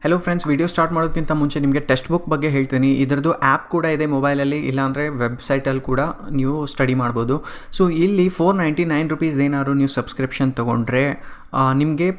Hello friends, video start ಮಾಡೋದಕ್ಕಿಂತ ಮುಂಚೆ ನಿಮಗೆ ಟೆಕ್ಸ್ಟ್ ಬುಕ್ ಬಗ್ಗೆ ಹೇಳ್ತೀನಿ. ಇದರದ್ದು ಆ್ಯಪ್ ಕೂಡ ಇದೆ ಮೊಬೈಲಲ್ಲಿ, ಇಲ್ಲಾಂದರೆ ವೆಬ್ಸೈಟಲ್ಲಿ ಕೂಡ ನೀವು ಸ್ಟಡಿ ಮಾಡ್ಬೋದು. ಸೊ ಇಲ್ಲಿ ₹499 ಏನಾದ್ರು ನೀವು ಸಬ್ಸ್ಕ್ರಿಪ್ಷನ್ ತೊಗೊಂಡ್ರೆ ನಿಮಗೆ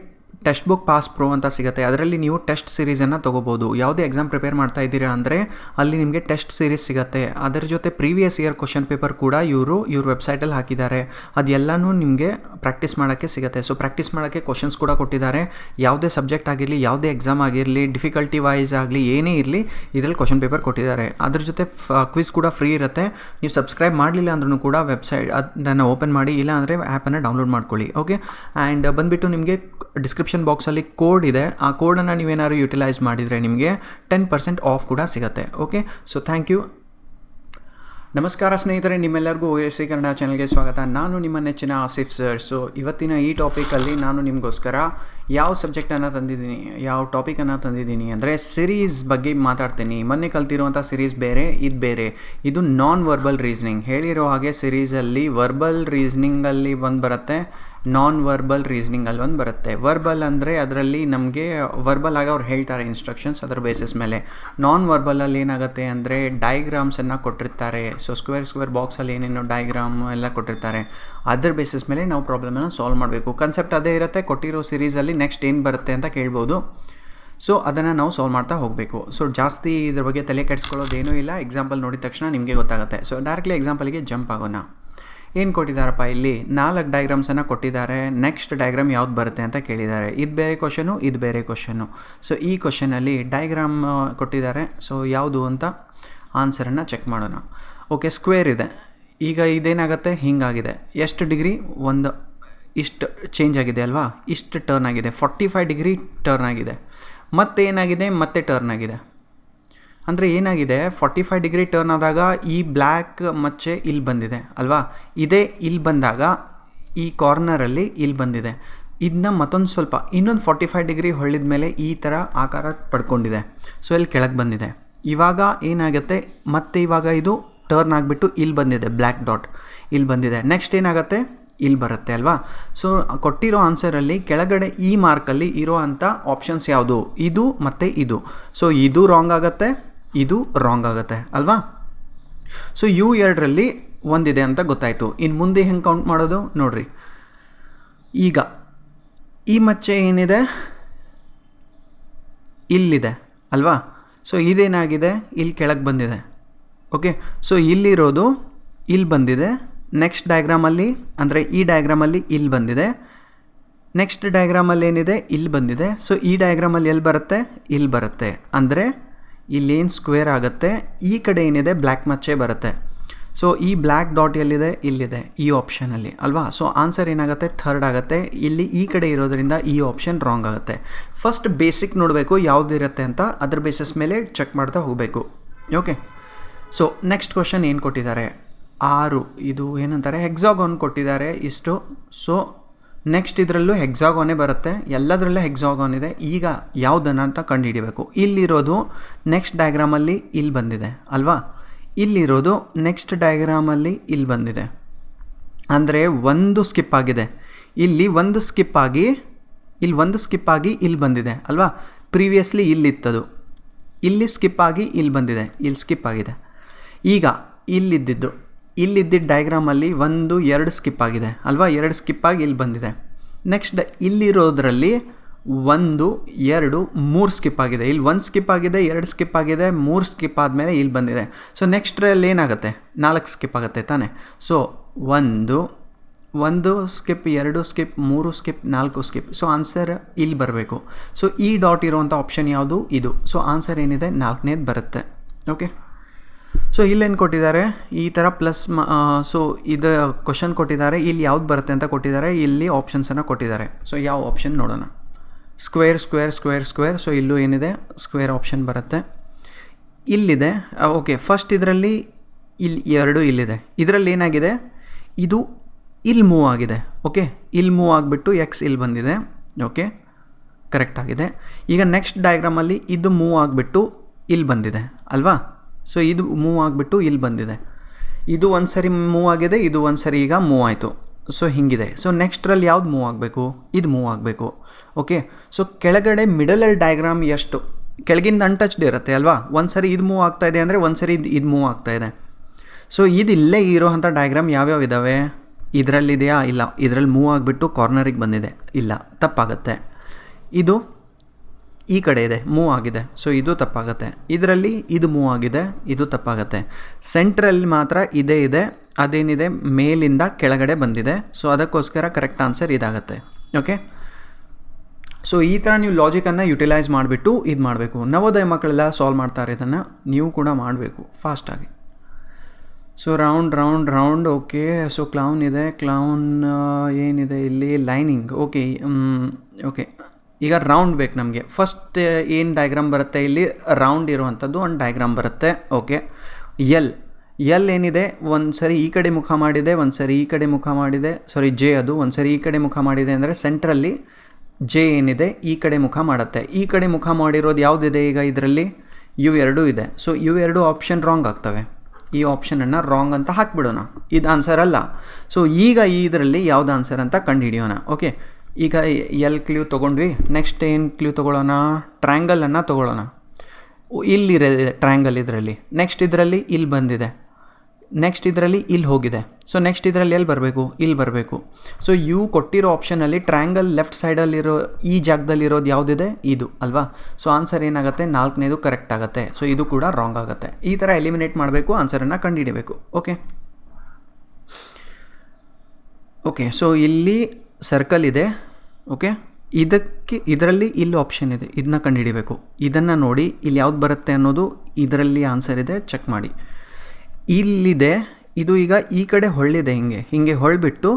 ಟೆಕ್ಸ್ಟ್ ಬುಕ್ ಪಾಸ್ ಪ್ರೋ ಅಂತ ಸಿಗುತ್ತೆ. ಅದರಲ್ಲಿ ನೀವು ಟೆಸ್ಟ್ ಸೀರೀಸನ್ನು ತೊಗೋಬೋದು. ಯಾವುದೇ ಎಕ್ಸಾಮ್ ಪ್ರಿಪೇರ್ ಮಾಡ್ತಾ ಇದ್ದೀರಾ ಅಂದರೆ ಅಲ್ಲಿ ನಿಮಗೆ ಟೆಸ್ಟ್ ಸೀರೀಸ್ ಸಿಗುತ್ತೆ. ಅದರ ಜೊತೆ ಪ್ರೀವಿಯಸ್ ಇಯರ್ ಕ್ವಶನ್ ಪೇಪರ್ ಕೂಡ ಇವ್ರ ವೆಬ್ಸೈಟಲ್ಲಿ ಹಾಕಿದ್ದಾರೆ. ಅದೆಲ್ಲನೂ ನಿಮಗೆ ಪ್ರಾಕ್ಟೀಸ್ ಮಾಡೋಕ್ಕೆ ಸಿಗುತ್ತೆ. ಸೊ ಪ್ರಾಕ್ಟೀಸ್ ಮಾಡೋಕ್ಕೆ ಕ್ವಶನ್ಸ್ ಕೂಡ ಕೊಟ್ಟಿದ್ದಾರೆ. ಯಾವುದೇ ಸಬ್ಜೆಕ್ಟ್ ಆಗಿರಲಿ, ಯಾವುದೇ ಎಕ್ಸಾಮ್ ಆಗಿರಲಿ, ಡಿಫಿಕಲ್ಟಿ ವೈಸ್ ಆಗಲಿ, ಏನೇ ಇರಲಿ ಇದರಲ್ಲಿ ಕ್ವಶನ್ ಪೇಪರ್ ಕೊಟ್ಟಿದ್ದಾರೆ. ಅದ್ರ ಜೊತೆ ಕ್ವಿಸ್ ಕೂಡ ಫ್ರೀ ಇರುತ್ತೆ. ನೀವು ಸಬ್ಸ್ಕ್ರೈಬ್ ಮಾಡಲಿಲ್ಲ ಅಂದ್ರೂ ಕೂಡ ವೆಬ್ಸೈಟ್ ಅದನ್ನು ಓಪನ್ ಮಾಡಿ, ಇಲ್ಲ ಅಂದರೆ ಆ್ಯಪನ್ನು ಡೌನ್ಲೋಡ್ ಮಾಡ್ಕೊಳ್ಳಿ. ಓಕೆ, ಆ್ಯಂಡ್ ಬಂದುಬಿಟ್ಟು ನಿಮಗೆ ಡಿಸ್ಕ್ರಿಪ್ಷನ್ ಬಾಕ್ಸಲ್ಲಿ ಕೋಡ್ ಇದೆ. ಆ ಕೋಡನ್ನು ನೀವೇನಾದ್ರು ಯುಟಿಲೈಸ್ ಮಾಡಿದರೆ ನಿಮಗೆ 10% ಆಫ್ ಕೂಡ ಸಿಗುತ್ತೆ. Okay, so thank you. ನಮಸ್ಕಾರ ಸ್ನೇಹಿತರೆ, ನಿಮ್ಮೆಲ್ಲರಿಗೂ OSC ಕನ್ನಡ ಚಾನಲ್ಗೆ ಸ್ವಾಗತ. ನಾನು ನಿಮ್ಮ ನೆಚ್ಚಿನ ಆಸಿಫ್ ಸರ್. ಸೊ ಇವತ್ತಿನ ಈ ಟಾಪಿಕಲ್ಲಿ ನಾನು ನಿಮಗೋಸ್ಕರ ಯಾವ ಸಬ್ಜೆಕ್ಟನ್ನು ತಂದಿದ್ದೀನಿ, ಯಾವ ಟಾಪಿಕನ್ನು ತಂದಿದ್ದೀನಿ ಅಂದರೆ ಸಿರೀಸ್ ಬಗ್ಗೆ ಮಾತಾಡ್ತೀನಿ. ಮೊನ್ನೆ ಕಲ್ತಿರುವಂಥ ಸಿರೀಸ್ ಬೇರೆ, ಇದು ಬೇರೆ. ಇದು ನಾನ್ ವರ್ಬಲ್ ರೀಸ್ನಿಂಗ್. ಹೇಳಿರೋ ಹಾಗೆ ಸಿರೀಸಲ್ಲಿ ವರ್ಬಲ್ ರೀಸ್ನಿಂಗಲ್ಲಿ ಒಂದು ಬರುತ್ತೆ, ನಾನ್ ವರ್ಬಲ್ ರೀಸ್ನಿಂಗಲ್ಲಿ ಒಂದು ಬರುತ್ತೆ. ವರ್ಬಲ್ ಅಂದರೆ ಅದರಲ್ಲಿ ನಮಗೆ ವರ್ಬಲ್ ಆಗಿ ಅವ್ರು ಹೇಳ್ತಾರೆ ಇನ್ಸ್ಟ್ರಕ್ಷನ್ಸ್, ಅದರ ಬೇಸಿಸ್ ಮೇಲೆ. ನಾನ್ ವರ್ಬಲಲ್ಲಿ ಏನಾಗುತ್ತೆ ಅಂದರೆ ಡಯಾಗ್ರಾಮ್ಸನ್ನು ಕೊಟ್ಟಿರ್ತಾರೆ. ಸೊ ಸ್ಕ್ವೇರ್ ಬಾಕ್ಸಲ್ಲಿ ಏನೇನೋ ಡಯಾಗ್ರಾಮ್ ಎಲ್ಲ ಕೊಟ್ಟಿರ್ತಾರೆ. ಅದರ ಬೇಸಿಸ್ ಮೇಲೆ ನಾವು ಪ್ರಾಬ್ಲಮನ್ನು ಸಾಲ್ವ್ ಮಾಡಬೇಕು. ಕನ್ಸೆಪ್ಟ್ ಅದೇ ಇರುತ್ತೆ. ಕೊಟ್ಟಿರೋ ಸಿರೀಸಲ್ಲಿ ನೆಕ್ಸ್ಟ್ ಏನು ಬರುತ್ತೆ ಅಂತ ಕೇಳ್ಬೋದು. ಸೊ ಅದನ್ನು ನಾವು ಸಾಲ್ವ್ ಮಾಡ್ತಾ ಹೋಗಬೇಕು. ಸೊ ಜಾಸ್ತಿ ಇದ್ರ ಬಗ್ಗೆ ತಲೆ ಕೆಡಿಸ್ಕೊಳ್ಳೋದೇನೂ ಇಲ್ಲ. ಎಕ್ಸಾಂಪಲ್ ನೋಡಿದ ತಕ್ಷಣ ನಿಮಗೆ ಗೊತ್ತಾಗುತ್ತೆ. ಸೊ ಡೈರೆಕ್ಟ್ಲಿ ಎಕ್ಸಾಂಪಲ್ಗೆ ಜಂಪ್ ಆಗೋಣ. ಏನು ಕೊಟ್ಟಿದ್ದಾರಪ್ಪ, ಇಲ್ಲಿ 4 ಡಯಾಗ್ರಾಮ್ಸನ್ನು ಕೊಟ್ಟಿದ್ದಾರೆ. ನೆಕ್ಸ್ಟ್ ಡಯಾಗ್ರಾಮ್ ಯಾವ್ದು ಬರುತ್ತೆ ಅಂತ ಕೇಳಿದ್ದಾರೆ. ಇದು ಬೇರೆ ಕ್ವಶನು, ಇದು ಬೇರೆ ಕ್ವಶನು. ಸೊ ಈ ಕ್ವಶನಲ್ಲಿ ಡಯಾಗ್ರಾಮ್ ಕೊಟ್ಟಿದ್ದಾರೆ. ಸೊ ಯಾವುದು ಅಂತ ಆನ್ಸರನ್ನು ಚೆಕ್ ಮಾಡೋಣ. ಓಕೆ, ಸ್ಕ್ವೇರ್ ಇದೆ. ಈಗ ಇದೇನಾಗುತ್ತೆ, ಹಿಂಗಾಗಿದೆ. ಎಷ್ಟು ಡಿಗ್ರಿ, ಒಂದು ಇಷ್ಟು ಚೇಂಜ್ ಆಗಿದೆ ಅಲ್ವಾ, ಇಷ್ಟು ಟರ್ನ್ ಆಗಿದೆ. 45 ಡಿಗ್ರಿ ಟರ್ನ್ ಆಗಿದೆ. ಮತ್ತೇನಾಗಿದೆ, ಮತ್ತೆ ಟರ್ನ್ ಆಗಿದೆ. ಅಂದರೆ ಏನಾಗಿದೆ, 45 ಡಿಗ್ರಿ ಟರ್ನ್ ಆದಾಗ ಈ ಬ್ಲ್ಯಾಕ್ ಮಚ್ಚೆ ಇಲ್ಲಿ ಬಂದಿದೆ ಅಲ್ವಾ, ಇದೇ ಇಲ್ಲಿ ಬಂದಾಗ ಈ ಕಾರ್ನರಲ್ಲಿ ಇಲ್ಲಿ ಬಂದಿದೆ. ಇದನ್ನ ಮತ್ತೊಂದು ಸ್ವಲ್ಪ ಇನ್ನೊಂದು 45 ಡಿಗ್ರಿ ಹೊಳ್ಳಿದ ಮೇಲೆ ಈ ಥರ ಆಕಾರ ಪಡ್ಕೊಂಡಿದೆ. ಸೊ ಇಲ್ಲಿ ಕೆಳಗೆ ಬಂದಿದೆ. ಇವಾಗ ಏನಾಗುತ್ತೆ, ಮತ್ತೆ ಇವಾಗ ಇದು ಟರ್ನ್ ಆಗಿಬಿಟ್ಟು ಇಲ್ಲಿ ಬಂದಿದೆ, ಬ್ಲ್ಯಾಕ್ ಡಾಟ್ ಇಲ್ಲಿ ಬಂದಿದೆ. ನೆಕ್ಸ್ಟ್ ಏನಾಗುತ್ತೆ, ಇಲ್ಲಿ ಬರುತ್ತೆ ಅಲ್ವಾ. ಸೊ ಕೊಟ್ಟಿರೋ ಆನ್ಸರಲ್ಲಿ ಕೆಳಗಡೆ ಈ ಮಾರ್ಕಲ್ಲಿ ಇರೋ ಅಂಥ ಆಪ್ಷನ್ಸ್ ಯಾವುದು, ಇದು ಮತ್ತು ಇದು. ಸೊ ಇದು ರಾಂಗ್ ಆಗುತ್ತೆ, ಇದು ರಾಂಗ್ ಆಗುತ್ತೆ ಅಲ್ವಾ. ಸೊ ಇವು ಎರಡರಲ್ಲಿ ಒಂದಿದೆ ಅಂತ ಗೊತ್ತಾಯಿತು. ಇನ್ನು ಮುಂದೆ ಹೆಂಗೆ ಕೌಂಟ್ ಮಾಡೋದು ನೋಡಿರಿ. ಈಗ ಈ ಮಚ್ಚೆ ಏನಿದೆ, ಇಲ್ಲಿದೆ ಅಲ್ವಾ. ಸೊ ಇದೇನಾಗಿದೆ, ಇಲ್ಲಿ ಕೆಳಗೆ ಬಂದಿದೆ. ಓಕೆ, ಸೊ ಇಲ್ಲಿರೋದು ಇಲ್ಲಿ ಬಂದಿದೆ. ನೆಕ್ಸ್ಟ್ ಡಯಾಗ್ರಾಮಲ್ಲಿ ಅಂದರೆ ಈ ಡಯಾಗ್ರಾಮಲ್ಲಿ ಇಲ್ಲಿ ಬಂದಿದೆ. ನೆಕ್ಸ್ಟ್ ಡಯಾಗ್ರಾಮಲ್ಲಿ ಏನಿದೆ, ಇಲ್ಲಿ ಬಂದಿದೆ. ಸೊ ಈ ಡಯಾಗ್ರಾಮಲ್ಲಿ ಎಲ್ಲಿ ಬರುತ್ತೆ, ಇಲ್ಲಿ ಬರುತ್ತೆ. ಅಂದರೆ ಇಲ್ಲೇನು ಸ್ಕ್ವೇರ್ ಆಗುತ್ತೆ, ಈ ಕಡೆ ಏನಿದೆ ಬ್ಲ್ಯಾಕ್ ಮಚ್ಚೆ ಬರುತ್ತೆ. ಸೊ ಈ ಬ್ಲ್ಯಾಕ್ ಡಾಟ್ ಎಲ್ಲಿದೆ, ಇಲ್ಲಿದೆ ಈ ಆಪ್ಷನಲ್ಲಿ ಅಲ್ವಾ. ಸೊ ಆನ್ಸರ್ ಏನಾಗುತ್ತೆ, ಥರ್ಡ್ ಆಗುತ್ತೆ. ಇಲ್ಲಿ ಈ ಕಡೆ ಇರೋದ್ರಿಂದ ಈ ಆಪ್ಷನ್ ರಾಂಗ್ ಆಗುತ್ತೆ. ಫಸ್ಟ್ ಬೇಸಿಕ್ ನೋಡಬೇಕು ಯಾವುದಿರುತ್ತೆ ಅಂತ, ಅದ್ರ ಬೇಸಿಸ್ ಮೇಲೆ ಚೆಕ್ ಮಾಡ್ತಾ ಹೋಗಬೇಕು. ಓಕೆ, ಸೊ ನೆಕ್ಸ್ಟ್ ಕ್ವಶನ್ ಏನು ಕೊಟ್ಟಿದ್ದಾರೆ, 6 ಇದು ಏನಂತಾರೆ ಹೆಕ್ಸಾಗಾನ್ ಕೊಟ್ಟಿದ್ದಾರೆ ಇಷ್ಟು. ಸೊ ನೆಕ್ಸ್ಟ್ ಇದರಲ್ಲೂ ಹೆಕ್ಸಾಗಾನೇ ಬರುತ್ತೆ, ಎಲ್ಲದರಲ್ಲೂ ಹೆಕ್ಸಾಗಾನ್ ಇದೆ. ಈಗ ಯಾವುದನ್ನು ಅಂತ ಕಂಡುಹಿಡಿಬೇಕು. ಇಲ್ಲಿರೋದು ನೆಕ್ಸ್ಟ್ ಡಯಾಗ್ರಾಮಲ್ಲಿ ಇಲ್ಲಿ ಬಂದಿದೆ ಅಲ್ವಾ, ಇಲ್ಲಿರೋದು ನೆಕ್ಸ್ಟ್ ಡಯಾಗ್ರಾಮಲ್ಲಿ ಇಲ್ಲಿ ಬಂದಿದೆ. ಅಂದರೆ ಒಂದು ಸ್ಕಿಪ್ ಆಗಿದೆ, ಇಲ್ಲಿ ಒಂದು ಸ್ಕಿಪ್ ಆಗಿ ಇಲ್ಲಿ ಒಂದು ಸ್ಕಿಪ್ ಆಗಿ ಇಲ್ಲಿ ಬಂದಿದೆ ಅಲ್ವಾ. ಪ್ರೀವಿಯಸ್ಲಿ ಇಲ್ಲಿತ್ತದು, ಇಲ್ಲಿ ಸ್ಕಿಪ್ ಆಗಿ ಇಲ್ಲಿ ಬಂದಿದೆ, ಇಲ್ಲಿ ಸ್ಕಿಪ್ ಆಗಿದೆ. ಈಗ ಇಲ್ಲಿದ್ದಿದ್ದು ಡಯಾಗ್ರಾಮಲ್ಲಿ 1 2 ಸ್ಕಿಪ್ ಆಗಿದೆ ಅಲ್ವಾ, 2 ಸ್ಕಿಪ್ ಆಗಿ ಇಲ್ಲಿ ಬಂದಿದೆ. ನೆಕ್ಸ್ಟ್ ಇಲ್ಲಿರೋದ್ರಲ್ಲಿ 1 2 3 ಸ್ಕಿಪ್ ಆಗಿದೆ. ಇಲ್ಲಿ 1 ಸ್ಕಿಪ್ ಆಗಿದೆ, 2 ಸ್ಕಿಪ್ ಆಗಿದೆ, 3 ಸ್ಕಿಪ್ ಆದಮೇಲೆ ಇಲ್ಲಿ ಬಂದಿದೆ. ಸೊ ನೆಕ್ಸ್ಟ್ರಲ್ಲಿ ಏನಾಗುತ್ತೆ, 4 ಸ್ಕಿಪ್ ಆಗುತ್ತೆ ತಾನೆ. So 1 skip, 2 skip, 3 skip, 4 skip. So answer ಇಲ್ಲಿ ಬರಬೇಕು. ಸೊ ಈ ಡಾಟ್ ಇರುವಂಥ ಆಪ್ಷನ್ ಯಾವುದು, ಇದು. ಸೊ ಆನ್ಸರ್ ಏನಿದೆ, 4ನೇದು ಬರುತ್ತೆ. ಓಕೆ, ಸೊ ಇಲ್ಲೇನು ಕೊಟ್ಟಿದ್ದಾರೆ, ಈ ಥರ ಪ್ಲಸ್ ಸೊ ಇದು ಕ್ವಶನ್ ಕೊಟ್ಟಿದ್ದಾರೆ. ಇಲ್ಲಿ ಯಾವ್ದು ಬರುತ್ತೆ ಅಂತ ಕೊಟ್ಟಿದ್ದಾರೆ, ಇಲ್ಲಿ ಆಪ್ಷನ್ಸನ್ನು ಕೊಟ್ಟಿದ್ದಾರೆ. ಸೊ ಯಾವ ಆಪ್ಷನ್ ನೋಡೋಣ. Square square square square. So ಇಲ್ಲೂ ಏನಿದೆ, ಸ್ಕ್ವೇರ್ ಆಪ್ಷನ್ ಬರುತ್ತೆ. ಇಲ್ಲಿದೆ. ಓಕೆ, ಫಸ್ಟ್ ಇದರಲ್ಲಿ ಇಲ್ಲಿ 2 ಇಲ್ಲಿದೆ. ಇದರಲ್ಲಿ ಏನಾಗಿದೆ, ಇದು ಇಲ್ಲಿ ಮೂವ್ ಆಗಿದೆ. ಓಕೆ, ಇಲ್ಲಿ ಮೂವ್ ಆಗಿಬಿಟ್ಟು ಎಕ್ಸ್ ಇಲ್ಲಿ ಬಂದಿದೆ. ಓಕೆ, ಕರೆಕ್ಟ್ ಆಗಿದೆ. ಈಗ ನೆಕ್ಸ್ಟ್ ಡಯಾಗ್ರಾಮಲ್ಲಿ ಇದು ಮೂವ್ ಆಗಿಬಿಟ್ಟು ಇಲ್ಲಿ ಬಂದಿದೆ ಅಲ್ವಾ. ಸೊ ಇದು ಮೂವ್ ಆಗಿಬಿಟ್ಟು ಇಲ್ಲಿ ಬಂದಿದೆ. ಇದು ಒಂದು ಸರಿ ಮೂವ್ ಆಗಿದೆ, ಇದು ಒಂದು ಸರಿ ಈಗ ಮೂವ್ ಆಯಿತು. ಸೊ ಹಿಂಗಿದೆ. ಸೊ ನೆಕ್ಸ್ಟ್ರಲ್ಲಿ ಯಾವ್ದು ಮೂವ್ ಆಗಬೇಕು, ಇದು ಮೂವ್ ಆಗಬೇಕು. ಓಕೆ, ಸೊ ಕೆಳಗಡೆ ಮಿಡಲಲ್ಲಿ ಡಯಾಗ್ರಾಮ್ ಎಷ್ಟು ಕೆಳಗಿಂದ ಅನ್ಟಚ್ಡ್ ಇರುತ್ತೆ ಅಲ್ವಾ, ಒಂದು ಸರಿ ಇದು ಮೂವ್ ಆಗ್ತಾಯಿದೆ ಅಂದರೆ ಒಂದು ಸರಿ ಇದು ಮೂವ್ ಆಗ್ತಾಯಿದೆ. ಸೊ ಇದು ಇಲ್ಲೇ ಇರೋವಂಥ ಡಯಾಗ್ರಾಮ್ ಯಾವ್ಯಾವ ಇದ್ದಾವೆ, ಇದರಲ್ಲಿದೆಯಾ, ಇಲ್ಲ, ಇದರಲ್ಲಿ ಮೂವ್ ಆಗಿಬಿಟ್ಟು ಕಾರ್ನರಿಗೆ ಬಂದಿದೆ, ಇಲ್ಲ, ತಪ್ಪಾಗುತ್ತೆ. ಇದು ಈ ಕಡೆ ಇದೆ, ಮೂವ್ ಆಗಿದೆ, ಸೊ ಇದು ತಪ್ಪಾಗುತ್ತೆ. ಇದರಲ್ಲಿ ಇದು ಮೂವ್ ಆಗಿದೆ, ಇದು ತಪ್ಪಾಗುತ್ತೆ. ಸೆಂಟ್ರಲ್ಲಿ ಮಾತ್ರ ಇದೇ ಇದೆ, ಅದೇನಿದೆ ಮೇಲಿಂದ ಕೆಳಗಡೆ ಬಂದಿದೆ. ಸೊ ಅದಕ್ಕೋಸ್ಕರ ಕರೆಕ್ಟ್ ಆನ್ಸರ್ ಇದಾಗುತ್ತೆ. ಓಕೆ, ಸೊ ಈ ಥರ ನೀವು ಲಾಜಿಕನ್ನು ಯುಟಿಲೈಸ್ ಮಾಡಿಬಿಟ್ಟು ಇದು ಮಾಡಬೇಕು. ನವೋದಯ ಮಕ್ಕಳೆಲ್ಲ ಸಾಲ್ವ್ ಮಾಡ್ತಾರೆ, ಇದನ್ನು ನೀವು ಕೂಡ ಮಾಡಬೇಕು ಫಾಸ್ಟಾಗಿ. So round. Okay, so clown ಇದೆ, ಕ್ಲೌನ್ ಏನಿದೆ ಇಲ್ಲಿ, ಲೈನಿಂಗ್. ಓಕೆ, ಈಗ ರೌಂಡ್ ಬೇಕು ನಮಗೆ. ಫಸ್ಟ್ ಏನು ಡಯಾಗ್ರಾಮ್ ಬರುತ್ತೆ ಇಲ್ಲಿ, ರೌಂಡ್ ಇರುವಂಥದ್ದು ಒಂದು ಡಯಾಗ್ರಾಮ್ ಬರುತ್ತೆ. ಓಕೆ, ಎಲ್ ಏನಿದೆ, ಒಂದು ಸರಿ ಈ ಕಡೆ ಮುಖ ಮಾಡಿದೆ, ಒಂದು ಸರಿ ಈ ಕಡೆ ಮುಖ ಮಾಡಿದೆ. ಜೆ ಅದು ಒಂದು ಸರಿ ಈ ಕಡೆ ಮುಖ ಮಾಡಿದೆ ಅಂದರೆ ಸೆಂಟ್ರಲ್ಲಿ ಜೆ ಏನಿದೆ ಈ ಕಡೆ ಮುಖ ಮಾಡುತ್ತೆ. ಈ ಕಡೆ ಮುಖ ಮಾಡಿರೋದು ಯಾವುದಿದೆ ಈಗ ಇದರಲ್ಲಿ, ಇವು ಇದೆ. ಸೊ ಇವು ಆಪ್ಷನ್ ರಾಂಗ್ ಆಗ್ತವೆ. ಈ ಆಪ್ಷನನ್ನು ರಾಂಗ್ ಅಂತ ಹಾಕಿಬಿಡೋಣ, ಇದು ಆನ್ಸರ್ ಅಲ್ಲ. ಸೊ ಈಗ ಇದರಲ್ಲಿ ಯಾವ್ದು ಆನ್ಸರ್ ಅಂತ ಕಂಡುಹಿಡಿಯೋಣ. ಓಕೆ, ಈಗ ಎಲ್ ಕ್ಲೂ ತೊಗೊಂಡ್ವಿ. ನೆಕ್ಸ್ಟ್ ಏನು ಕ್ಲೂ ತೊಗೊಳ್ಳೋಣ, ಟ್ರ್ಯಾಂಗಲನ್ನು ತೊಗೊಳ್ಳೋಣ. ಇಲ್ಲಿದೆ ಟ್ರ್ಯಾಂಗಲ್ ಇದರಲ್ಲಿ. ನೆಕ್ಸ್ಟ್ ಇದರಲ್ಲಿ ಇಲ್ಲಿ ಬಂದಿದೆ, ನೆಕ್ಸ್ಟ್ ಇದರಲ್ಲಿ ಇಲ್ಲಿ ಹೋಗಿದೆ. ಸೊ ನೆಕ್ಸ್ಟ್ ಇದರಲ್ಲಿ ಎಲ್ಲಿ ಬರಬೇಕು, ಇಲ್ಲಿ ಬರಬೇಕು. ಸೊ ಇವು ಕೊಟ್ಟಿರೋ ಆಪ್ಷನಲ್ಲಿ ಟ್ರ್ಯಾಂಗಲ್ ಲೆಫ್ಟ್ ಸೈಡಲ್ಲಿರೋ ಈ ಜಾಗದಲ್ಲಿರೋದು ಯಾವುದಿದೆ, ಇದು ಅಲ್ವಾ. ಸೊ ಆನ್ಸರ್ ಏನಾಗುತ್ತೆ, 4ನೇದು ಕರೆಕ್ಟ್ ಆಗುತ್ತೆ. ಸೊ ಇದು ಕೂಡ ರಾಂಗ್ ಆಗುತ್ತೆ. ಈ ಥರ ಎಲಿಮಿನೇಟ್ ಮಾಡಬೇಕು, ಆನ್ಸರನ್ನು ಕಂಡುಹಿಡಿಯಬೇಕು. ಓಕೆ, ಸೊ ಇಲ್ಲಿ ಸರ್ಕಲ್ ಇದೆ. ಓಕೆ, ಇದರಲ್ಲಿ ಇಲ್ಲಿ ಆಪ್ಷನ್ ಇದೆ, ಇದನ್ನ ಕಂಡುಹಿಡಿಬೇಕು. ಇದನ್ನು ನೋಡಿ ಇಲ್ಲಿ ಯಾವ್ದು ಬರುತ್ತೆ ಅನ್ನೋದು ಇದರಲ್ಲಿ ಆನ್ಸರ್ ಇದೆ, ಚೆಕ್ ಮಾಡಿ. ಇಲ್ಲಿದೆ, ಇದು ಈಗ ಈ ಕಡೆ ಹೊಳ್ಳಿದೆ, ಹಿಂಗೆ ಹೊಳ್ಬಿಟ್ಟು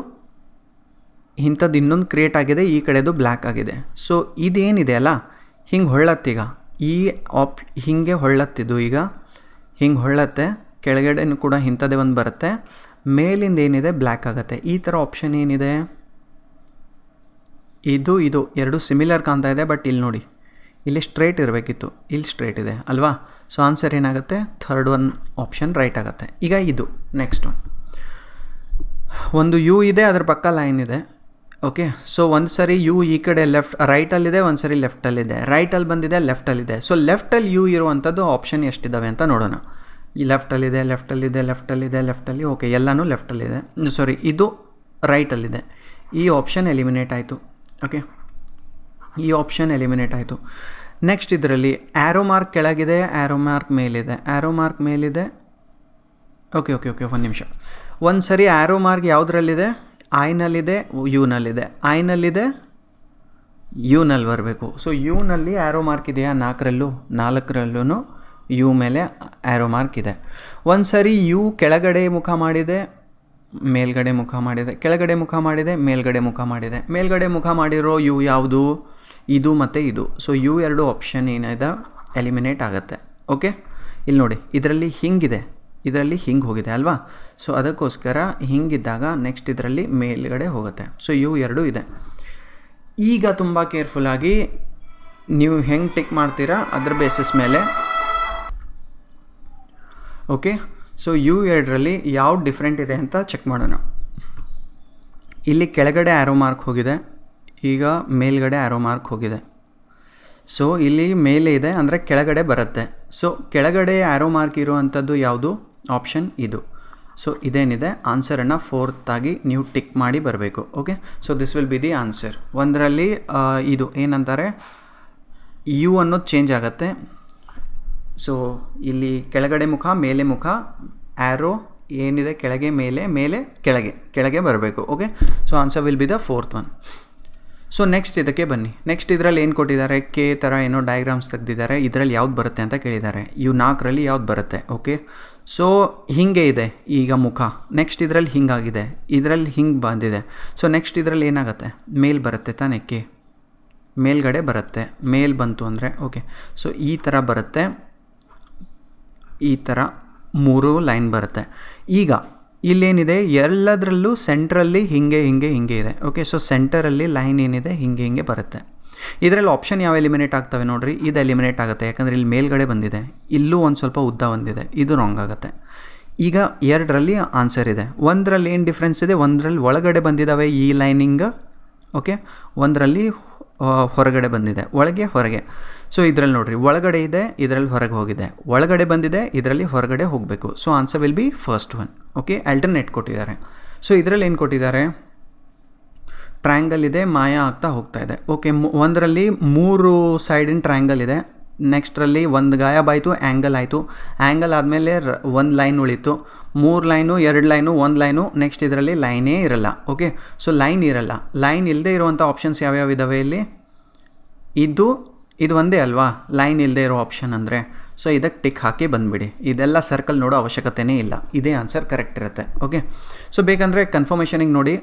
ಇಂಥದ್ದು ಇನ್ನೊಂದು ಕ್ರಿಯೇಟ್ ಆಗಿದೆ, ಈ ಕಡೆದು ಬ್ಲ್ಯಾಕ್ ಆಗಿದೆ. ಸೊ ಇದೇನಿದೆ ಅಲ್ಲ, ಹಿಂಗೆ ಹೊಳ್ಳತ್ತೀಗ, ಈ ಹಿಂಗೆ ಹೊಳ್ಳತ್ತಿದ್ದು ಈಗ ಹಿಂಗೆ ಹೊಳ್ಳತ್ತೆ. ಕೆಳಗಡೆನೂ ಕೂಡ ಇಂಥದ್ದೇ ಒಂದು ಬರುತ್ತೆ, ಮೇಲಿಂದ ಏನಿದೆ ಬ್ಲ್ಯಾಕ್ ಆಗುತ್ತೆ. ಈ ಥರ ಆಪ್ಷನ್ ಏನಿದೆ, ಇದು ಎರಡು ಸಿಮಿಲರ್ ಕಾಣ್ತಾ ಇದೆ, ಬಟ್ ಇಲ್ಲಿ ನೋಡಿ, ಇಲ್ಲಿ ಸ್ಟ್ರೈಟ್ ಇರಬೇಕಿತ್ತು, ಇಲ್ಲಿ ಸ್ಟ್ರೈಟ್ ಇದೆ ಅಲ್ವಾ. ಸೊ ಆನ್ಸರ್ ಏನಾಗುತ್ತೆ, ಥರ್ಡ್ ಒನ್ ಆಪ್ಷನ್ ರೈಟ್ ಆಗುತ್ತೆ. ಈಗ ಇದು ನೆಕ್ಸ್ಟ್ ಒಂದು ಯು ಇದೆ, ಅದ್ರ ಪಕ್ಕ ಲೈನ್ ಇದೆ. ಓಕೆ, ಸೊ ಒಂದು ಸರಿ ಯು ಈ ಕಡೆ ರೈಟಲ್ಲಿದೆ, ಒಂದು ಸರಿ ಲೆಫ್ಟಲ್ಲಿದೆ. ರೈಟಲ್ಲಿ ಬಂದಿದೆ, ಲೆಫ್ಟಲ್ಲಿದೆ. ಸೊ ಲೆಫ್ಟಲ್ಲಿ ಯು ಇರುವಂಥದ್ದು ಆಪ್ಷನ್ ಎಷ್ಟಿದ್ದಾವೆ ಅಂತ ನೋಡೋಣ. ಈ ಲೆಫ್ಟಲ್ಲಿ. ಓಕೆ, ಎಲ್ಲನೂ ಲೆಫ್ಟಲ್ಲಿದೆ. ಇದು ರೈಟಲ್ಲಿದೆ. ಈ ಆಪ್ಷನ್ ಎಲಿಮಿನೇಟ್ ಆಯಿತು. ಓಕೆ, ಈ ಆಪ್ಷನ್ ಎಲಿಮಿನೇಟ್ ಆಯಿತು. ನೆಕ್ಸ್ಟ್ ಇದರಲ್ಲಿ ಆ್ಯರೋ ಮಾರ್ಕ್ ಕೆಳಗಿದೆ, ಆ್ಯರೋ ಮಾರ್ಕ್ ಮೇಲಿದೆ. ಓಕೆ, ಒಂದು ನಿಮಿಷ. ಒಂದು ಸರಿ ಆ್ಯರೋ ಮಾರ್ಕ್ ಯಾವುದರಲ್ಲಿದೆ, ಐನಲ್ಲಿದೆ, ಯುನಲ್ಲಿದೆ. ಐನಲ್ಲಿದೆ, ಯುನಲ್ಲಿ ಬರಬೇಕು. ಸೊ ಯುನಲ್ಲಿ ಆ್ಯರೋ ಮಾರ್ಕ್ ಇದೆಯಾ, 4ರಲ್ಲೂ ಯು ಮೇಲೆ ಆ್ಯರೋ ಮಾರ್ಕ್ ಇದೆ. ಒಂದು ಸರಿ ಯು ಕೆಳಗಡೆ ಮುಖ ಮಾಡಿದೆ, ಮೇಲ್ಗಡೆ ಮುಖ ಮಾಡಿದೆ, ಕೆಳಗಡೆ ಮುಖ ಮಾಡಿದೆ, ಮೇಲ್ಗಡೆ ಮುಖ ಮಾಡಿದೆ. ಮೇಲ್ಗಡೆ ಮುಖ ಮಾಡಿರೋ ಯು ಯಾವುದು, ಇದು ಮತ್ತು ಇದು. ಸೊ ಯು ಎರಡು ಆಪ್ಷನ್ ಏನಿದೆ ಎಲಿಮಿನೇಟ್ ಆಗುತ್ತೆ. ಓಕೆ, ಇಲ್ಲಿ ನೋಡಿ, ಇದರಲ್ಲಿ ಹಿಂಗಿದೆ, ಇದರಲ್ಲಿ ಹಿಂಗೆ ಹೋಗಿದೆ ಅಲ್ವಾ. ಸೊ ಅದಕ್ಕೋಸ್ಕರ ಹಿಂಗಿದ್ದಾಗ ನೆಕ್ಸ್ಟ್ ಇದರಲ್ಲಿ ಮೇಲ್ಗಡೆ ಹೋಗುತ್ತೆ. ಸೊ ಯು ಎರಡು ಇದೆ. ಈಗ ತುಂಬ ಕೇರ್ಫುಲ್ಲಾಗಿ ನೀವು ಹೆಂಗೆ ಟಿಕ್ ಮಾಡ್ತೀರಾ ಅದ್ರ ಬೇಸಿಸ್ ಮೇಲೆ. ಓಕೆ, ಸೊ ಯು ಎರಡರಲ್ಲಿ ಯಾವ್ದು ಡಿಫ್ರೆಂಟ್ ಇದೆ ಅಂತ ಚೆಕ್ ಮಾಡೋಣ. ಇಲ್ಲಿ ಕೆಳಗಡೆ ಆ್ಯರೋ ಮಾರ್ಕ್ ಹೋಗಿದೆ, ಈಗ ಮೇಲ್ಗಡೆ ಆ್ಯರೋ ಮಾರ್ಕ್ ಹೋಗಿದೆ. ಸೊ ಇಲ್ಲಿ ಮೇಲೆ ಇದೆ ಅಂದರೆ ಕೆಳಗಡೆ ಬರುತ್ತೆ. ಸೊ ಕೆಳಗಡೆ ಆ್ಯರೋ ಮಾರ್ಕ್ ಇರುವಂಥದ್ದು ಯಾವುದು, ಆಪ್ಷನ್ ಇದು. ಸೊ ಇದೇನಿದೆ ಆನ್ಸರನ್ನು ಫೋರ್ತಾಗಿ ನೀವು ಟಿಕ್ ಮಾಡಿ ಬರಬೇಕು. Okay, so this will be the answer. ಒಂದರಲ್ಲಿ ಇದು ಏನಂತಾರೆ, ಯು ಅನ್ನೋದು ಚೇಂಜ್ ಆಗುತ್ತೆ. ಸೊ ಇಲ್ಲಿ ಕೆಳಗಡೆ ಮುಖ, ಮೇಲೆ ಮುಖ, ಆ್ಯರೋ ಏನಿದೆ ಕೆಳಗೆ ಮೇಲೆ ಕೆಳಗೆ ಬರಬೇಕು. Okay, so answer will B the fourth one. So next ಇದಕ್ಕೆ ಬನ್ನಿ. ನೆಕ್ಸ್ಟ್ ಇದರಲ್ಲಿ ಏನು ಕೊಟ್ಟಿದ್ದಾರೆ, ಕೆ ಥರ ಏನೋ ಡಯಾಗ್ರಾಮ್ಸ್ ತೆಗೆದಿದ್ದಾರೆ. ಇದರಲ್ಲಿ ಯಾವ್ದು ಬರುತ್ತೆ ಅಂತ ಕೇಳಿದ್ದಾರೆ. ಇವು 4ರಲ್ಲಿ ಯಾವ್ದು ಬರುತ್ತೆ. ಓಕೆ, ಸೊ ಹಿಂಗೆ ಇದೆ ಈಗ ಮುಖ. ನೆಕ್ಸ್ಟ್ ಇದರಲ್ಲಿ ಹಿಂಗಾಗಿದೆ, ಇದರಲ್ಲಿ ಹಿಂಗೆ ಬಂದಿದೆ. ಸೊ ನೆಕ್ಸ್ಟ್ ಇದರಲ್ಲಿ ಏನಾಗುತ್ತೆ, ಮೇಲ್ ಬರುತ್ತೆ ತಾನೇ, ಕೆ ಮೇಲ್ಗಡೆ ಬರುತ್ತೆ. ಮೇಲ್ ಬಂತು ಅಂದರೆ ಓಕೆ, ಸೊ ಈ ಥರ ಬರುತ್ತೆ, ಈ ಥರ 3 ಲೈನ್ ಬರುತ್ತೆ. ಈಗ ಇಲ್ಲೇನಿದೆ, ಎಲ್ಲದರಲ್ಲೂ ಸೆಂಟ್ರಲ್ಲಿ ಹಿಂಗೆ ಇದೆ. ಓಕೆ, ಸೊ ಸೆಂಟರಲ್ಲಿ ಲೈನ್ ಏನಿದೆ ಹಿಂಗೆ ಬರುತ್ತೆ. ಇದರಲ್ಲಿ ಆಪ್ಷನ್ ಯಾವ ಎಲಿಮಿನೇಟ್ ಆಗ್ತವೆ ನೋಡಿರಿ, ಇದು ಎಲಿಮಿನೇಟ್ ಆಗುತ್ತೆ. ಯಾಕಂದರೆ ಇಲ್ಲಿ ಮೇಲ್ಗಡೆ ಬಂದಿದೆ, ಇಲ್ಲೂ ಒಂದು ಸ್ವಲ್ಪ ಉದ್ದ ಬಂದಿದೆ, ಇದು ರಾಂಗ್ ಆಗುತ್ತೆ. ಈಗ ಎರಡರಲ್ಲಿ ಆನ್ಸರ್ ಇದೆ. ಒಂದರಲ್ಲಿ ಏನು ಡಿಫ್ರೆನ್ಸ್ ಇದೆ, ಒಂದರಲ್ಲಿ ಒಳಗಡೆ ಬಂದಿದ್ದಾವೆ ಈ ಲೈನಿಂಗ್, ಓಕೆ, ಒಂದರಲ್ಲಿ ಹೊರಗಡೆ ಬಂದಿದೆ, ಒಳಗೆ ಹೊರಗೆ. ಸೊ ಇದರಲ್ಲಿ ನೋಡಿರಿ, ಒಳಗಡೆ ಇದೆ, ಇದರಲ್ಲಿ ಹೊರಗೆ ಹೋಗಿದೆ, ಒಳಗಡೆ ಬಂದಿದೆ, ಇದರಲ್ಲಿ ಹೊರಗಡೆ ಹೋಗಬೇಕು. So answer will B first one. Okay, alternate ಕೊಟ್ಟಿದ್ದಾರೆ. ಸೊ ಇದರಲ್ಲಿ ಏನು ಕೊಟ್ಟಿದ್ದಾರೆ, ಟ್ರಯಾಂಗಲ್ ಇದೆ, ಮಾಯ ಆಗ್ತಾ ಹೋಗ್ತಾ ಇದೆ. ಓಕೆ, ಒಂದರಲ್ಲಿ 3 ಸೈಡಿನ ಟ್ರಯಾಂಗಲ್ ಇದೆ, ನೆಕ್ಸ್ಟ್ರಲ್ಲಿ ಒಂದು ಗಾಯಬಾಯಿತು, ಆ್ಯಂಗಲ್ ಆಯಿತು, ಆ್ಯಂಗಲ್ ಆದಮೇಲೆ ಒಂದು ಲೈನ್ ಉಳಿತು, 3 ಲೈನು, 2 ಲೈನು, 1 ಲೈನು, ನೆಕ್ಸ್ಟ್ ಇದರಲ್ಲಿ ಲೈನೇ ಇರಲ್ಲ. ಓಕೆ, ಸೊ ಲೈನ್ ಇರಲ್ಲ. ಲೈನ್ ಇಲ್ಲದೆ ಇರುವಂಥ ಆಪ್ಷನ್ಸ್ ಯಾವ್ಯಾವ ಇದ್ದಾವೆ ಇಲ್ಲಿ, ಇದು ಒಂದೇ ಅಲ್ವಾ ಲೈನ್ ಇಲ್ಲದೆ ಇರೋ ಆಪ್ಷನ್ ಅಂದರೆ. ಸೊ ಇದಕ್ಕೆ ಟಿಕ್ ಹಾಕಿ ಬಂದುಬಿಡಿ, ಇದೆಲ್ಲ ಸರ್ಕಲ್ ನೋಡೋ ಅವಶ್ಯಕತೆಯೇ ಇಲ್ಲ, ಇದೇ ಆನ್ಸರ್ ಕರೆಕ್ಟ್ ಇರುತ್ತೆ. ಓಕೆ, ಸೊ ಬೇಕಂದರೆ ಕನ್ಫರ್ಮೇಷನಿಗೆ ನೋಡಿ,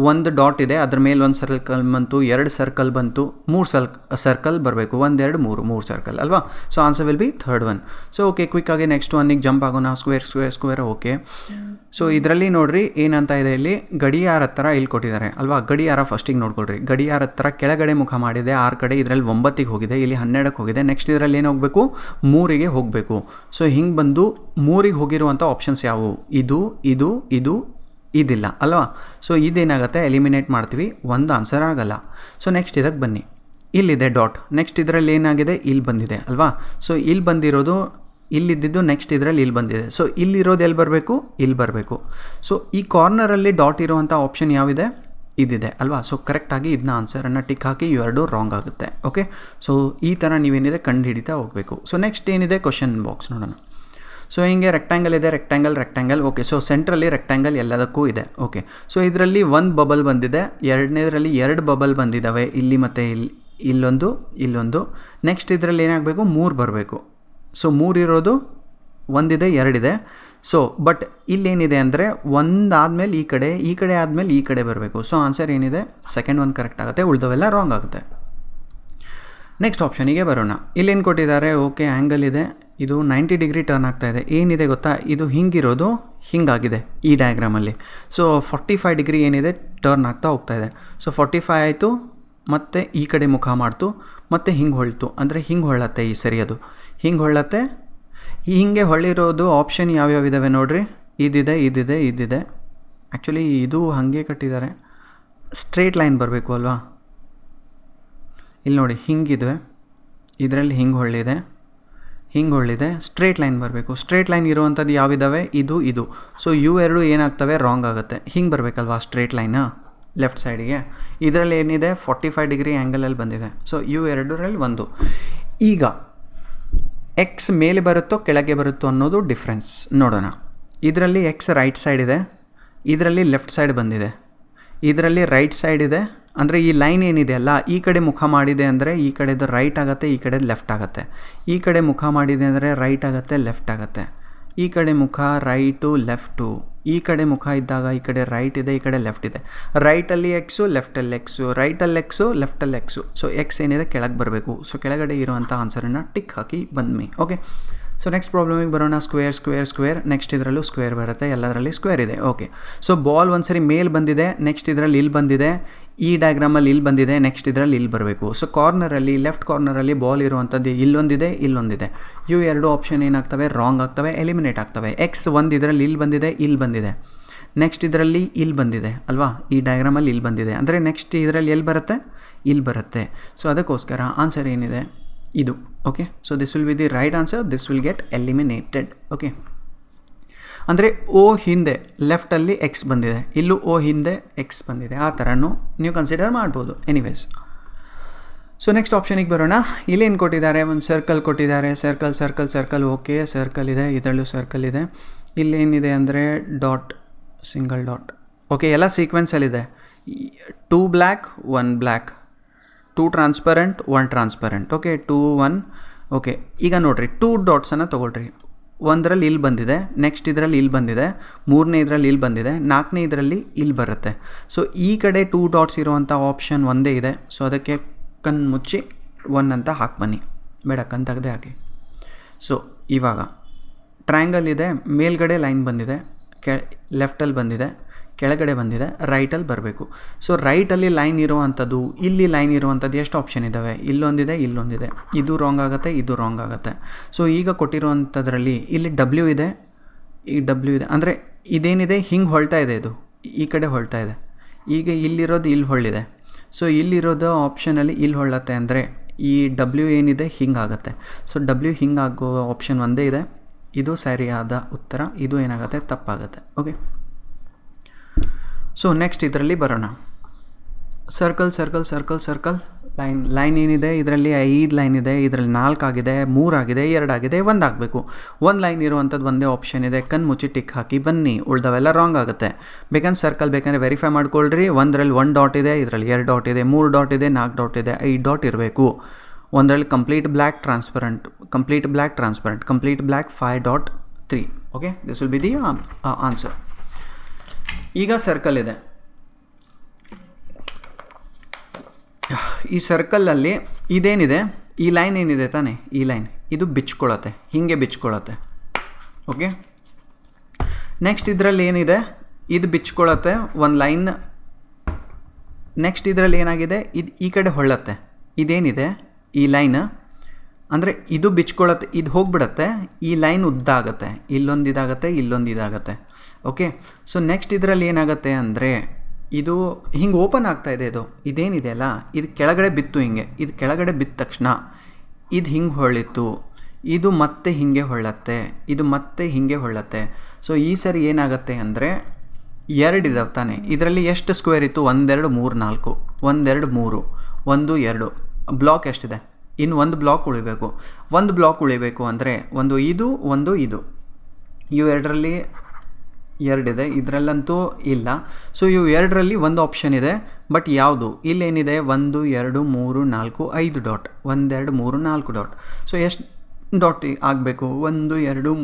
ಒಂದು ಡಾಟ್ ಇದೆ, ಅದ್ರ ಮೇಲೆ ಒಂದು ಸರ್ಕಲ್ ಬಂತು, 2 ಸರ್ಕಲ್ ಬಂತು, 3 ಸರ್ಕಲ್ ಬರಬೇಕು, 1 2 3 ಸರ್ಕಲ್ ಅಲ್ವಾ. So answer will be third one. So okay, ಕ್ವಿಕ್ಕಾಗಿ ನೆಕ್ಸ್ಟ್ ಒನ್ನಿಗೆ ಜಂಪ್ ಆಗೋಣ. ಸ್ಕ್ವೇರ್. ಓಕೆ, ಸೊ ಇದರಲ್ಲಿ ನೋಡಿರಿ ಏನಂತ ಇದೆ ಇಲ್ಲಿ, ಗಡಿಯಾರ ಹತ್ರ ಇಲ್ಲಿ ಕೊಟ್ಟಿದ್ದಾರೆ ಅಲ್ವಾ. ಗಡಿಯಾರ ಫಸ್ಟಿಗೆ ನೋಡ್ಕೊಳ್ರಿ, ಗಡಿಯಾರ ಹತ್ರ ಕೆಳಗಡೆ ಮುಖ ಮಾಡಿದೆ 6 ಕಡೆ, ಇದರಲ್ಲಿ 9ಗೆ ಹೋಗಿದೆ, ಇಲ್ಲಿ 12ಕ್ಕೆ ಹೋಗಿದೆ, ನೆಕ್ಸ್ಟ್ ಇದರಲ್ಲಿ ಏನು ಹೋಗಬೇಕು, 3ಗೆ ಹೋಗಬೇಕು. ಸೊ ಹಿಂಗೆ ಬಂದು 3ಗೆ ಹೋಗಿರುವಂಥ ಆಪ್ಷನ್ಸ್ ಯಾವುವು, ಇದು ಇದಿಲ್ಲ ಅಲ್ವಾ. ಸೊ ಇದೇನಾಗುತ್ತೆ, ಎಲಿಮಿನೇಟ್ ಮಾಡ್ತೀವಿ, ಒಂದು ಆನ್ಸರ್ ಆಗಲ್ಲ. ಸೊ ನೆಕ್ಸ್ಟ್ ಇದಕ್ಕೆ ಬನ್ನಿ, ಇಲ್ಲಿದೆ ಡಾಟ್, ನೆಕ್ಸ್ಟ್ ಇದರಲ್ಲಿ ಏನಾಗಿದೆ, ಇಲ್ಲಿ ಬಂದಿದೆ ಅಲ್ವಾ. ಸೊ ಇಲ್ಲಿ ಬಂದಿರೋದು, ಇಲ್ಲಿದ್ದು ನೆಕ್ಸ್ಟ್ ಇದರಲ್ಲಿ ಇಲ್ಲಿ ಬಂದಿದೆ. ಸೊ ಇಲ್ಲಿರೋದು ಎಲ್ಲಿ ಬರಬೇಕು, ಇಲ್ಲಿ ಬರಬೇಕು. ಸೊ ಈ ಕಾರ್ನರಲ್ಲಿ ಡಾಟ್ ಇರುವಂಥ ಆಪ್ಷನ್ ಯಾವಿದೆ, ಇದಿದೆ ಅಲ್ವಾ. ಸೊ ಕರೆಕ್ಟಾಗಿ ಇದನ್ನ ಆನ್ಸರನ್ನು ಟಿಕ್ ಹಾಕಿ, ಇವೆರಡು ರಾಂಗ್ ಆಗುತ್ತೆ. ಓಕೆ, ಸೊ ಈ ಥರ ನೀವೇನಿದೆ ಕಂಡು ಹಿಡಿತಾ ಹೋಗಬೇಕು. ಸೊ ನೆಕ್ಸ್ಟ್ ಏನಿದೆ, ಕ್ವಶನ್ ಬಾಕ್ಸ್ ನೋಡೋಣ. ಸೊ ಹಿಂಗೆ ರೆಕ್ಟ್ಯಾಂಗಲ್ ಇದೆ, ರೆಕ್ಟ್ಯಾಂಗಲ್. ಓಕೆ, ಸೊ ಸೆಂಟ್ರಲ್ಲಿ ರೆಕ್ಟ್ಯಾಂಗಲ್ ಎಲ್ಲದಕ್ಕೂ ಇದೆ. ಓಕೆ, ಸೊ ಇದರಲ್ಲಿ 1 ಬಬಲ್ ಬಂದಿದೆ, ಎರಡನೇದರಲ್ಲಿ 2 ಬಬಲ್ ಬಂದಿದ್ದಾವೆ, ಇಲ್ಲಿ ಮತ್ತು ಇಲ್ಲೊಂದು. ನೆಕ್ಸ್ಟ್ ಇದರಲ್ಲಿ ಏನಾಗಬೇಕು, 3 ಬರಬೇಕು. ಸೊ 3 ಇರೋದು, 1 ಇದೆ, 2 ಇದೆ. ಸೊ ಬಟ್ ಇಲ್ಲೇನಿದೆ ಅಂದರೆ, 1 ಆದಮೇಲೆ ಈ ಕಡೆ ಆದಮೇಲೆ ಈ ಕಡೆ ಬರಬೇಕು. ಸೊ ಆನ್ಸರ್ ಏನಿದೆ, ಸೆಕೆಂಡ್ ಒನ್ ಕರೆಕ್ಟ್ ಆಗುತ್ತೆ, ಉಳಿದವೆಲ್ಲ ರಾಂಗ್ ಆಗುತ್ತೆ. ನೆಕ್ಸ್ಟ್ ಆಪ್ಷನಿಗೆ ಬರೋಣ. ಇಲ್ಲೇನು ಕೊಟ್ಟಿದ್ದಾರೆ, ಓಕೆ, ಆ್ಯಂಗಲ್ ಇದೆ, ಇದು 90 ಡಿಗ್ರಿ ಟರ್ನ್ ಆಗ್ತಾ ಇದೆ. ಏನಿದೆ ಗೊತ್ತಾ, ಇದು ಹಿಂಗಿರೋದು ಹಿಂಗಾಗಿದೆ ಈ ಡಯಾಗ್ರಾಮಲ್ಲಿ. ಸೊ 45 ಡಿಗ್ರಿ ಏನಿದೆ ಟರ್ನ್ ಆಗ್ತಾ ಹೋಗ್ತಾ ಇದೆ. ಸೊ 45 ಆಯಿತು, ಮತ್ತು ಈ ಕಡೆ ಮುಖ ಮಾಡ್ತು, ಮತ್ತು ಹಿಂಗೆ ಹೊಳ್ತು, ಅಂದರೆ ಹಿಂಗೆ ಹೊಳ್ಳತ್ತೆ, ಈ ಸರಿ ಅದು ಹಿಂಗೆ ಹೊಳ್ಳತ್ತೆ. ಹಿಂಗೆ ಹೊಳ್ಳಿರೋದು ಆಪ್ಷನ್ ಯಾವ್ಯಾವ ಇದ್ದಾವೆ ನೋಡಿರಿ, ಇದಿದೆ. ಆ್ಯಕ್ಚುಲಿ ಇದು ಹಾಗೆ ಕಟ್ಟಿದ್ದಾರೆ, ಸ್ಟ್ರೇಟ್ ಲೈನ್ ಬರಬೇಕು ಅಲ್ವಾ. ಇಲ್ಲಿ ನೋಡಿ, ಹಿಂಗಿದೆ, ಇದರಲ್ಲಿ ಹಿಂಗೆ ಹೊಳ್ಳಿದೆ, ಸ್ಟ್ರೇಟ್ ಲೈನ್ ಬರಬೇಕು. ಸ್ಟ್ರೇಟ್ ಲೈನ್ ಇರುವಂಥದ್ದು ಯಾವಿದ್ದಾವೆ, ಇದು. ಸೊ ಇವೆರಡು ಏನಾಗ್ತವೆ, ರಾಂಗ್ ಆಗುತ್ತೆ. ಹಿಂಗೆ ಬರಬೇಕಲ್ವಾ ಸ್ಟ್ರೇಟ್ ಲೈನು ಲೆಫ್ಟ್ ಸೈಡಿಗೆ. ಇದರಲ್ಲಿ ಏನಿದೆ, 45 ಡಿಗ್ರಿ ಆ್ಯಂಗಲಲ್ಲಿ ಬಂದಿದೆ. ಸೊ ಇವೆರಡರಲ್ಲಿ ಒಂದು. ಈಗ ಎಕ್ಸ್ ಮೇಲೆ ಬರುತ್ತೋ ಕೆಳಗೆ ಬರುತ್ತೋ ಅನ್ನೋದು ಡಿಫ್ರೆನ್ಸ್ ನೋಡೋಣ. ಇದರಲ್ಲಿ ಎಕ್ಸ್ ರೈಟ್ ಸೈಡ್ ಇದೆ, ಇದರಲ್ಲಿ ಲೆಫ್ಟ್ ಸೈಡ್ ಬಂದಿದೆ. ಇದರಲ್ಲಿ ರೈಟ್ ಸೈಡ್ ಇದೆ, ಅಂದರೆ ಈ ಲೈನ್ ಏನಿದೆ ಅಲ್ಲ, ಈ ಕಡೆ ಮುಖ ಮಾಡಿದೆ ಅಂದರೆ ಈ ಕಡೆದು ರೈಟ್ ಆಗುತ್ತೆ, ಈ ಕಡೆ ಲೆಫ್ಟ್ ಆಗುತ್ತೆ. ಈ ಕಡೆ ಮುಖ ಮಾಡಿದೆ ಅಂದರೆ ರೈಟ್ ಆಗುತ್ತೆ, ಲೆಫ್ಟ್ ಆಗುತ್ತೆ. ಈ ಕಡೆ ಮುಖ ರೈಟು, ಲೆಫ್ಟು. ಈ ಕಡೆ ಮುಖ ಇದ್ದಾಗ ಈ ಕಡೆ ರೈಟ್ ಇದೆ, ಈ ಕಡೆ ಲೆಫ್ಟ್ ಇದೆ. ರೈಟಲ್ಲಿ ಎಕ್ಸು, ಲೆಫ್ಟಲ್ಲಿ ಎಕ್ಸು, ರೈಟಲ್ಲಿ ಎಕ್ಸು, ಲೆಫ್ಟಲ್ಲಿ ಎಕ್ಸು. ಸೊ ಎಕ್ಸ್ ಏನಿದೆ ಕೆಳಗೆ ಬರಬೇಕು. ಸೊ ಕೆಳಗಡೆ ಇರುವಂಥ ಆನ್ಸರನ್ನು ಟಿಕ್ ಹಾಕಿ ಬಂದ್ಮಿ. ಓಕೆ, ಸೊ ನೆಕ್ಸ್ಟ್ ಪ್ರಾಬ್ಲಮಿಗೆ ಬರೋಣ. ಸ್ಕ್ವೇರ್. ನೆಕ್ಸ್ಟ್ ಇದರಲ್ಲೂ ಸ್ಕ್ವೇರ್ ಬರುತ್ತೆ, ಎಲ್ಲದರಲ್ಲಿ ಸ್ಕ್ವೇರ್ ಇದೆ. ಓಕೆ, ಸೊ ಬಾಲ್ ಒಂದ್ಸರಿ ಮೇಲ್ ಬಂದಿದೆ, ನೆಕ್ಸ್ಟ್ ಇದರಲ್ಲಿ ಇಲ್ಲಿ ಬಂದಿದೆ, ಈ ಡಯಾಗ್ರಾಮಲ್ಲಿ ಇಲ್ಲಿ ಬಂದಿದೆ, ನೆಕ್ಸ್ಟ್ ಇದರಲ್ಲಿ ಇಲ್ಲಿ ಬರಬೇಕು. ಸೊ ಕಾರ್ನರಲ್ಲಿ, ಲೆಫ್ಟ್ ಕಾರ್ನರಲ್ಲಿ ಬಾಲ್ ಇರುವಂಥದ್ದು ಇಲ್ಲೊಂದಿದೆ. ಇವು ಎರಡು ಆಪ್ಷನ್ ಏನಾಗ್ತವೆ, ರಾಂಗ್ ಆಗ್ತವೆ, ಎಲಿಮಿನೇಟ್ ಆಗ್ತವೆ. ಎಕ್ಸ್ ಒಂದು ಇದರಲ್ಲಿ ಇಲ್ಲಿ ಬಂದಿದೆ, ನೆಕ್ಸ್ಟ್ ಇದರಲ್ಲಿ ಇಲ್ಲಿ ಬಂದಿದೆ ಅಲ್ವಾ, ಈ ಡಯಾಗ್ರಾಮಲ್ಲಿ ಇಲ್ಲಿ ಬಂದಿದೆ, ಅಂದರೆ ನೆಕ್ಸ್ಟ್ ಇದರಲ್ಲಿ ಎಲ್ಲಿ ಬರುತ್ತೆ, ಇಲ್ಲಿ ಬರುತ್ತೆ. ಸೊ ಅದಕ್ಕೋಸ್ಕರ ಆನ್ಸರ್ ಏನಿದೆ, ಇದು. Okay, so this will be the right answer, this will get eliminated. Okay, ಅಂದರೆ ಓ ಹಿಂದೆ ಲೆಫ್ಟಲ್ಲಿ ಎಕ್ಸ್ ಬಂದಿದೆ, ಇಲ್ಲೂ ಓ ಹಿಂದೆ ಎಕ್ಸ್ ಬಂದಿದೆ, ಆ ಥರನೂ ನೀವು ಕನ್ಸಿಡರ್ ಮಾಡ್ಬೋದು. ಎನಿವೇಸ್, ಸೊ ನೆಕ್ಸ್ಟ್ ಆಪ್ಷನಿಗೆ ಬರೋಣ. ಇಲ್ಲೇನು ಕೊಟ್ಟಿದ್ದಾರೆ, ಒಂದು ಸರ್ಕಲ್ ಕೊಟ್ಟಿದ್ದಾರೆ, ಸರ್ಕಲ್. ಓಕೆ, ಸರ್ಕಲ್ ಇದೆ, ಇದರಲ್ಲೂ ಸರ್ಕಲ್ ಇದೆ. ಇಲ್ಲೇನಿದೆ ಅಂದರೆ ಡಾಟ್, ಸಿಂಗಲ್ ಡಾಟ್. ಓಕೆ, ಎಲ್ಲ ಸೀಕ್ವೆನ್ಸಲ್ಲಿದೆ. 2 black 1 black, 2 transparent 1 transparent. Okay, 2 1. Okay, ಈಗ ನೋಡಿರಿ 2 ಡಾಟ್ಸನ್ನು ತೊಗೊಳ್ರಿ. ಒಂದರಲ್ಲಿ ಇಲ್ಲಿ ಬಂದಿದೆ, ನೆಕ್ಸ್ಟ್ ಇದರಲ್ಲಿ ಇಲ್ಲಿ ಬಂದಿದೆ, ಮೂರನೇ ಇದರಲ್ಲಿ ಇಲ್ಲಿ ಬಂದಿದೆ, ನಾಲ್ಕನೇ ಇದರಲ್ಲಿ ಇಲ್ಲಿ ಬರುತ್ತೆ. ಸೊ ಈ ಕಡೆ 2 ಡಾಟ್ಸ್ ಇರುವಂಥ ಆಪ್ಷನ್ ಒಂದೇ ಇದೆ. ಸೊ ಅದಕ್ಕೆ ಕಣ್ಣು ಮುಚ್ಚಿ 1 ಅಂತ ಹಾಕಿ ಬನ್ನಿ, ಬೇಡ ಕಣ್ಣು ತೆಗೆದೇ ಹಾಕಿ. ಸೊ ಇವಾಗ ಟ್ರಯಾಂಗಲ್ ಇದೆ, ಮೇಲ್ಗಡೆ ಲೈನ್ ಬಂದಿದೆ, ಲೆಫ್ಟಲ್ಲಿ ಬಂದಿದೆ, ಕೆಳಗಡೆ ಬಂದಿದೆ, ರೈಟಲ್ಲಿ ಬರಬೇಕು. ಸೊ ರೈಟಲ್ಲಿ ಲೈನ್ ಇರುವಂಥದ್ದು, ಇಲ್ಲಿ ಲೈನ್ ಇರುವಂಥದ್ದು ಎಷ್ಟು ಆಪ್ಷನ್ ಇದ್ದಾವೆ, ಇಲ್ಲೊಂದಿದೆ, ಇದು ರಾಂಗ್ ಆಗುತ್ತೆ, ಇದು ರಾಂಗ್ ಆಗುತ್ತೆ. ಸೊ ಈಗ ಕೊಟ್ಟಿರುವಂಥದ್ರಲ್ಲಿ ಇಲ್ಲಿ ಡಬ್ಲ್ಯೂ ಇದೆ, ಈ ಡಬ್ಲ್ಯೂ ಇದೆ ಅಂದರೆ ಇದೇನಿದೆ ಹಿಂಗೆ ಹೊಳ್ತಾ ಇದೆ, ಇದು ಈ ಕಡೆ ಹೊಳ್ತಾ ಇದೆ. ಈಗ ಇಲ್ಲಿರೋದು ಇಲ್ಲಿ ಹೊಳ್ಳಿದೆ. ಸೊ ಇಲ್ಲಿರೋದು ಆಪ್ಷನಲ್ಲಿ ಇಲ್ಲಿ ಹೊಳ್ಳತ್ತೆ ಅಂದರೆ ಈ ಡಬ್ಲ್ಯೂ ಏನಿದೆ ಹಿಂಗಾಗತ್ತೆ. ಸೊ ಡಬ್ಲ್ಯೂ ಹಿಂಗಾಗೋ ಆಪ್ಷನ್ ಒಂದೇ ಇದೆ. ಇದು ಸರಿಯಾದ ಉತ್ತರ, ಇದು ಏನಾಗುತ್ತೆ ತಪ್ಪಾಗುತ್ತೆ. ಓಕೆ, ಸೊ ನೆಕ್ಸ್ಟ್ ಇದರಲ್ಲಿ ಬರೋಣ. Circle circle circle circle line ಏನಿದೆ, ಇದರಲ್ಲಿ 5 ಲೈನ್ ಇದೆ, ಇದರಲ್ಲಿ 4 ಆಗಿದೆ, 3 ಆಗಿದೆ, 2 ಆಗಿದೆ, 1 ಆಗಬೇಕು. 1 ಲೈನ್ ಇರುವಂಥದ್ದು ಒಂದೇ ಆಪ್ಷನ್ ಇದೆ, ಕಣ್ಣು ಮುಚ್ಚಿ ಟಿಕ್ ಹಾಕಿ ಬನ್ನಿ. ಉಳ್ದವೆಲ್ಲ ರಾಂಗ್ ಆಗುತ್ತೆ. ಬೇಕಂದ್ರೆ ಸರ್ಕಲ್ ಬೇಕಂದ್ರೆ ವೆರಿಫೈ ಮಾಡ್ಕೊಳ್ರಿ. ಒಂದರಲ್ಲಿ 1 ಡಾಟ್ ಇದೆ, ಇದರಲ್ಲಿ 2 ಡಾಟ್ ಇದೆ, 3 ಡಾಟ್ ಇದೆ, 4 ಡಾಟ್ ಇದೆ, 5 ಡಾಟ್ ಇರಬೇಕು. ಒಂದರಲ್ಲಿ complete black transparent, complete black transparent, complete black 5.3. Okay, this will be the answer. ಈಗ ಸರ್ಕಲ್ ಇದೆ. ಈ ಸರ್ಕಲಲ್ಲಿ ಇದೇನಿದೆ, ಈ ಲೈನ್ ಏನಿದೆ ತಾನೇ, ಈ ಲೈನ್ ಇದು ಬಿಚ್ಕೊಳ್ಳುತ್ತೆ, ಹೀಗೆ ಬಿಚ್ಕೊಳ್ಳುತ್ತೆ. ಓಕೆ, ನೆಕ್ಸ್ಟ್ ಇದರಲ್ಲಿ ಏನಿದೆ, ಇದು ಬಿಚ್ಕೊಳ್ಳುತ್ತೆ ಒಂದು ಲೈನ್. ನೆಕ್ಸ್ಟ್ ಇದರಲ್ಲಿ ಏನಾಗಿದೆ, ಇದು ಈ ಕಡೆ ಹೊಳ್ಳತ್ತೆ. ಇದೇನಿದೆ ಈ ಲೈನ್ ಅಂದರೆ ಇದು ಬಿಚ್ಕೊಳ್ಳುತ್ತೆ, ಇದು ಹೋಗಿಬಿಡತ್ತೆ, ಈ ಲೈನ್ ಉದ್ದ ಆಗುತ್ತೆ, ಇಲ್ಲೊಂದು ಇದಾಗುತ್ತೆ, ಇಲ್ಲೊಂದು ಇದಾಗುತ್ತೆ. ಓಕೆ, ಸೊ ನೆಕ್ಸ್ಟ್ ಇದರಲ್ಲಿ ಏನಾಗುತ್ತೆ ಅಂದರೆ ಇದು ಹಿಂಗೆ ಓಪನ್ ಆಗ್ತಾ ಇದೆ. ಇದೇನಿದೆ ಅಲ್ಲ, ಇದು ಕೆಳಗಡೆ ಬಿತ್ತು, ಹಿಂಗೆ ಇದು ಕೆಳಗಡೆ ಬಿದ್ದ ತಕ್ಷಣ ಇದು ಹಿಂಗೆ ಹೊಳ್ಳಿತ್ತು, ಇದು ಮತ್ತೆ ಹಿಂಗೆ ಹೊಳ್ಳತ್ತೆ, ಇದು ಮತ್ತೆ ಹಿಂಗೆ ಹೊಳ್ಳತ್ತೆ. ಸೊ ಈ ಸರಿ ಏನಾಗುತ್ತೆ ಅಂದರೆ 2 ಇದಾವೆ ತಾನೆ, ಇದರಲ್ಲಿ ಎಷ್ಟು ಸ್ಕ್ವೇರ್ ಇತ್ತು, 1 2 3 4, 1 2 3, 1 2 ಬ್ಲಾಕ್ ಎಷ್ಟಿದೆ, ಇನ್ನು ಒಂದು ಬ್ಲಾಕ್ ಉಳಿಬೇಕು. ಒಂದು ಬ್ಲಾಕ್ ಉಳಿಬೇಕು ಅಂದರೆ ಒಂದು ಇದು ಇವು ಎರಡರಲ್ಲಿ 2 ಇದೆ, ಇದರಲ್ಲಂತೂ ಇಲ್ಲ. ಸೊ ಇವು 2ರಲ್ಲಿ ಒಂದು ಆಪ್ಷನ್ ಇದೆ, ಬಟ್ ಯಾವುದು, ಇಲ್ಲೇನಿದೆ 1 2 3 4 5 ಡಾಟ್, 1 2 3 4 ಡಾಟ್. ಸೊ ಎಷ್ಟು ಡಾಟ್ ಆಗಬೇಕು, 1 2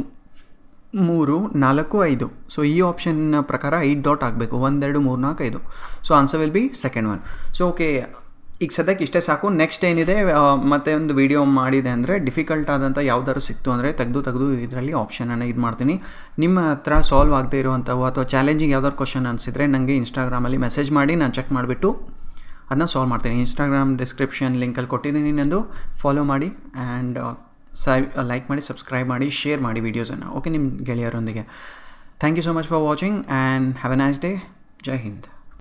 3 4 5. ಸೊ ಈ ಆಪ್ಷನ್ ಪ್ರಕಾರ 5 ಡಾಟ್ ಆಗಬೇಕು, 1 2 3 4 5. So answer will B second one. So okay, ಈಗ ಸದ್ಯಕ್ಕೆ ಇಷ್ಟೇ ಸಾಕು. ನೆಕ್ಸ್ಟ್ ಏನಿದೆ, ಮತ್ತೆ ಒಂದು ವಿಡಿಯೋ ಮಾಡಿದೆ ಅಂದರೆ ಡಿಫಿಕಲ್ಟ್ ಆದಂಥ ಯಾವ್ದಾದ್ರು ಸಿಕ್ತು ಅಂದರೆ ತೆಗೆದು ಇದರಲ್ಲಿ ಆಪ್ಷನನ್ನು ಇದು ಮಾಡ್ತೀನಿ. ನಿಮ್ಮ ಹತ್ರ ಸಾಲ್ವ್ ಆಗದೆ ಇರುವಂಥವು ಅಥವಾ ಚಾಲೆಂಜಿಂಗ್ ಯಾವ್ದಾದ್ರು ಕ್ವಶನ್ ಅನಿಸಿದರೆ ನನಗೆ ಇನ್ಸ್ಟಾಗ್ರಾಮಲ್ಲಿ ಮೆಸೇಜ್ ಮಾಡಿ, ನಾನು ಚೆಕ್ ಮಾಡಿಬಿಟ್ಟು ಅದನ್ನ ಸಾಲ್ವ್ ಮಾಡ್ತೀನಿ. ಇನ್ಸ್ಟಾಗ್ರಾಮ್ ಡಿಸ್ಕ್ರಿಪ್ಷನ್ ಲಿಂಕಲ್ಲಿ ಕೊಟ್ಟಿದ್ದೀನಿ, ನಂದು ಫಾಲೋ ಮಾಡಿ ಆ್ಯಂಡ್ ಲೈಕ್ ಮಾಡಿ, ಸಬ್ಸ್ಕ್ರೈಬ್ ಮಾಡಿ, ಶೇರ್ ಮಾಡಿ ವೀಡಿಯೋಸನ್ನು. ಓಕೆ, ನಿಮ್ಮ ಗೆಳೆಯರೊಂದಿಗೆ. Thank you so much for watching and have a nice day. ಜೈ ಹಿಂದ್.